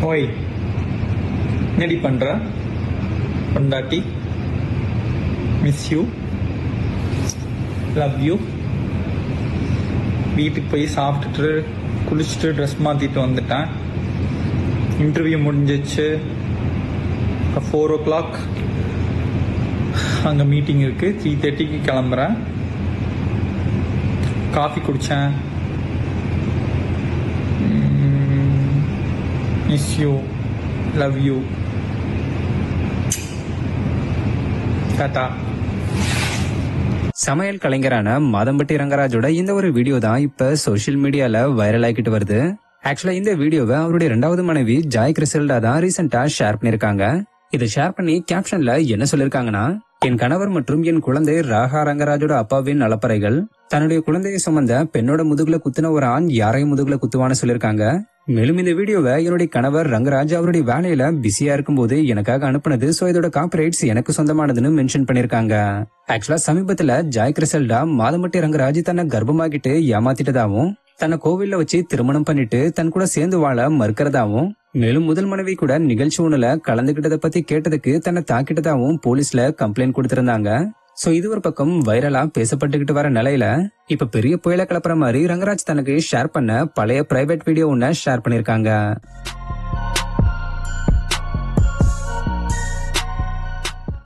ஓய், என்னடி பண்ற பொண்டாட்டி? Miss you, love you. வீட்டுக்கு போய் சாப்பிட்டுட்டு குளிச்சுட்டு ட்ரெஸ் மாற்றிட்டு வந்துட்டேன். இன்டர்வியூ முடிஞ்சிச்சு. 4 o'clock அங்கே மீட்டிங் இருக்குது. 3:30க்கு கிளம்புறேன். காஃபி குடித்தேன். மிஸ் யூ, லவ் யூ, டாடா. சமையல் கலைஞரான மாதம்பட்டி ரங்கராஜோட இந்த ஒரு வீடியோ தான் இப்ப சோசியல் மீடியால வைரல் ஆகிட்டு வருது. ஆக்சுவலா இந்த வீடியோவை அவருடைய 2வது மனைவி ஜாய் கிறிசல்டா தான் ரீசெண்டா ஷேர் பண்ணிருக்காங்க. இதை ஷேர் பண்ணி கேப்ஷன்ல என்ன சொல்லிருக்காங்கன்னா, என் கணவர் மற்றும் என் குழந்தை ராகா ரங்கராஜோட அப்பாவின் நலப்பறைகள். தன்னுடைய குழந்தையை சுமந்த பெண்ணோட முதுகுல குத்துன ஒரு ஆண் யாரையும் முதுகுல குத்துவான்னு சொல்லிருக்காங்க. மேலும் இந்த வீடியோவை என்னுடைய கணவர் ரங்கராஜ் அவருடைய வேலையில பிஸியா இருக்கும்போது எனக்காக அனுப்புனது. சோ இதோட காப்பிரைட்ஸ் எனக்கு சொந்தமானதுன்னு மென்ஷன் பண்ணிருக்காங்க. ஆக்சுவலா சமீபத்துல ஜாய் கிறிசல்டா மாதம்பட்டி ரங்கராஜ் தன்னை கர்ப்பமாகிட்டு ஏமாத்திட்டதாவும், தன்னை கோவில்ல வச்சு திருமணம் பண்ணிட்டு தன் கூட சேர்ந்து வாழ மறுக்கிறதாவும், மேலும் முதல் மனைவி கூட நிகழ்ச்சி ஒண்ணுல கலந்துகிட்டத பத்தி கேட்டதுக்கு தன்னை தாக்கிட்டதாவும் போலீஸ்ல கம்ப்ளைண்ட் கொடுத்திருந்தாங்க. சோ இது ஒரு பக்கம் வைரலா பேசப்பட்டுக்கிட்டு வர நிலையில இப்ப பெரிய புயல கிளப்புற மாதிரி ரங்கராஜ் தனக்கு ஷேர் பண்ண பழைய பிரைவேட் வீடியோ ஒன்ன ஷேர் பண்ணிருக்காங்க.